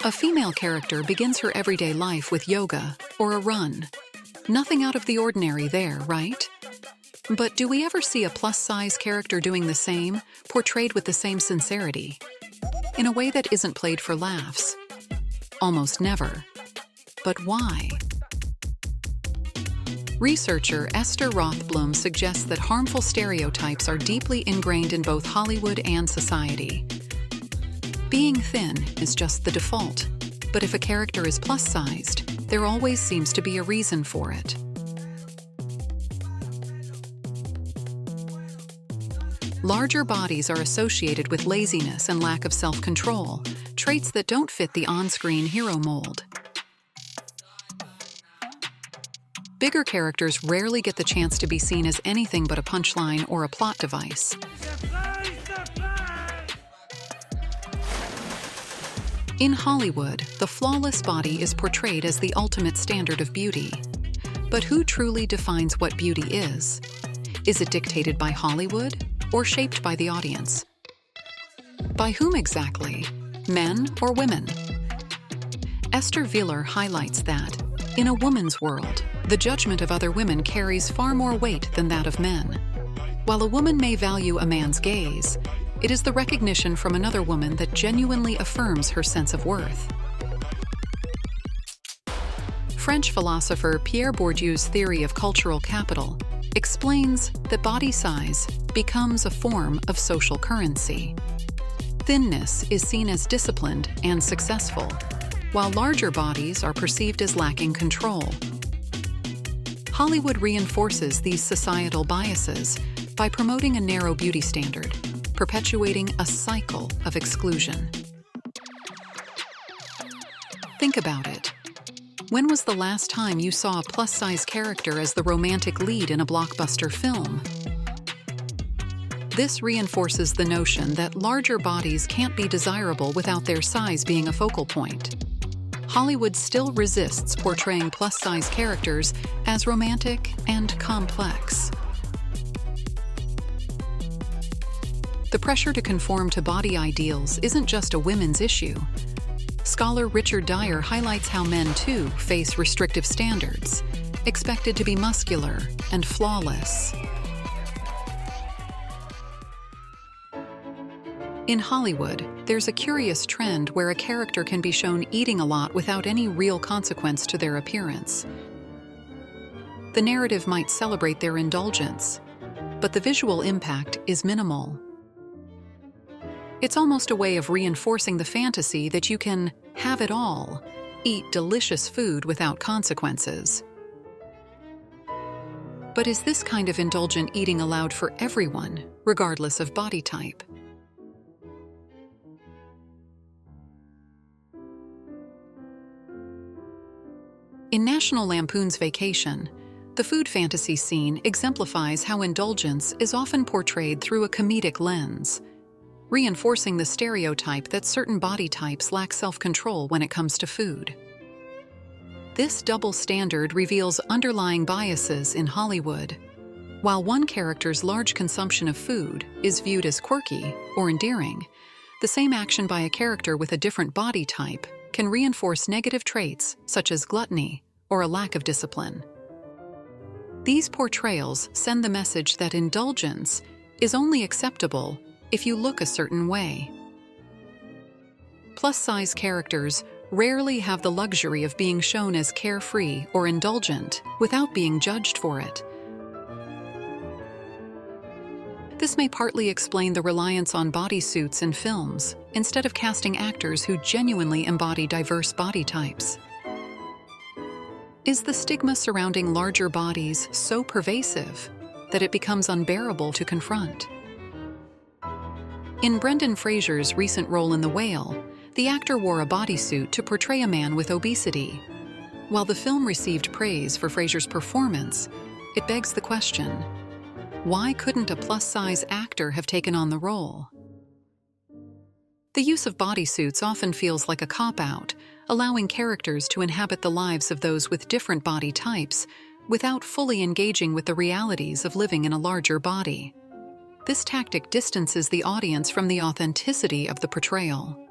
A female character begins her everyday life with yoga or a run. Nothing out of the ordinary there, right? But do we ever see a plus-size character doing the same, portrayed with the same sincerity? In a way that isn't played for laughs? Almost never. But why? Researcher Esther Rothblum suggests that harmful stereotypes are deeply ingrained in both Hollywood and society. Being thin is just the default, but if a character is plus-sized, there always seems to be a reason for it. Larger bodies are associated with laziness and lack of self-control, traits that don't fit the on-screen hero mold. Bigger characters rarely get the chance to be seen as anything but a punchline or a plot device. In Hollywood, the flawless body is portrayed as the ultimate standard of beauty. But who truly defines what beauty is? Is it dictated by Hollywood or shaped by the audience? By whom exactly? Men or women? Esther Viller highlights that, in a woman's world, the judgment of other women carries far more weight than that of men. While a woman may value a man's gaze, it is the recognition from another woman that genuinely affirms her sense of worth. French philosopher Pierre Bourdieu's theory of cultural capital explains that body size becomes a form of social currency. Thinness is seen as disciplined and successful, while larger bodies are perceived as lacking control. Hollywood reinforces these societal biases by promoting a narrow beauty standard, perpetuating a cycle of exclusion. Think about it. When was the last time you saw a plus-size character as the romantic lead in a blockbuster film? This reinforces the notion that larger bodies can't be desirable without their size being a focal point. Hollywood still resists portraying plus-size characters as romantic and complex. The pressure to conform to body ideals isn't just a women's issue. Scholar Richard Dyer highlights how men, too, face restrictive standards, expected to be muscular and flawless. In Hollywood, there's a curious trend where a character can be shown eating a lot without any real consequence to their appearance. The narrative might celebrate their indulgence, but the visual impact is minimal. It's almost a way of reinforcing the fantasy that you can have it all, eat delicious food without consequences. But is this kind of indulgent eating allowed for everyone, regardless of body type? In National Lampoon's Vacation, the food fantasy scene exemplifies how indulgence is often portrayed through a comedic lens, reinforcing the stereotype that certain body types lack self-control when it comes to food. This double standard reveals underlying biases in Hollywood. While one character's large consumption of food is viewed as quirky or endearing, the same action by a character with a different body type can reinforce negative traits such as gluttony or a lack of discipline. These portrayals send the message that indulgence is only acceptable if you look a certain way. Plus-size characters rarely have the luxury of being shown as carefree or indulgent without being judged for it. This may partly explain the reliance on bodysuits in films, instead of casting actors who genuinely embody diverse body types. Is the stigma surrounding larger bodies so pervasive that it becomes unbearable to confront? In Brendan Fraser's recent role in The Whale, the actor wore a bodysuit to portray a man with obesity. While the film received praise for Fraser's performance, it begs the question, why couldn't a plus-size actor have taken on the role? The use of bodysuits often feels like a cop-out, allowing characters to inhabit the lives of those with different body types without fully engaging with the realities of living in a larger body. This tactic distances the audience from the authenticity of the portrayal.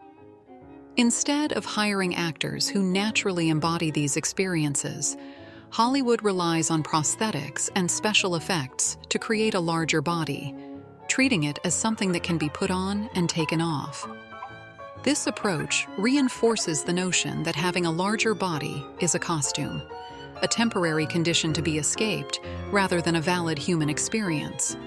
Instead of hiring actors who naturally embody these experiences, Hollywood relies on prosthetics and special effects to create a larger body, treating it as something that can be put on and taken off. This approach reinforces the notion that having a larger body is a costume, a temporary condition to be escaped rather than a valid human experience.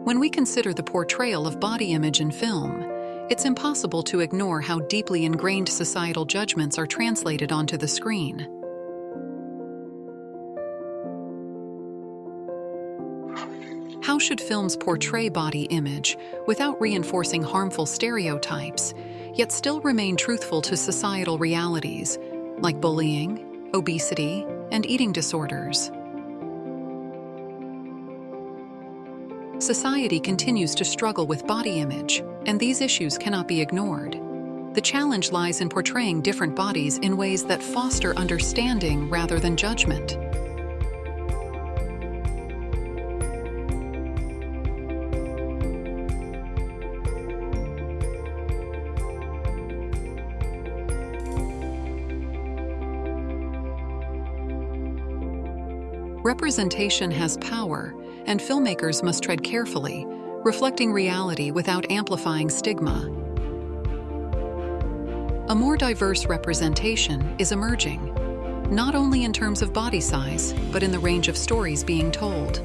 When we consider the portrayal of body image in film, it's impossible to ignore how deeply ingrained societal judgments are translated onto the screen. How should films portray body image without reinforcing harmful stereotypes, yet still remain truthful to societal realities like bullying, obesity, and eating disorders? Society continues to struggle with body image, and these issues cannot be ignored. The challenge lies in portraying different bodies in ways that foster understanding rather than judgment. Representation has power, and filmmakers must tread carefully, reflecting reality without amplifying stigma. A more diverse representation is emerging, not only in terms of body size, but in the range of stories being told.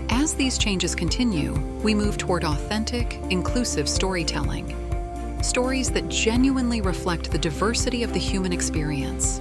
As these changes continue, we move toward authentic, inclusive storytelling. Stories that genuinely reflect the diversity of the human experience.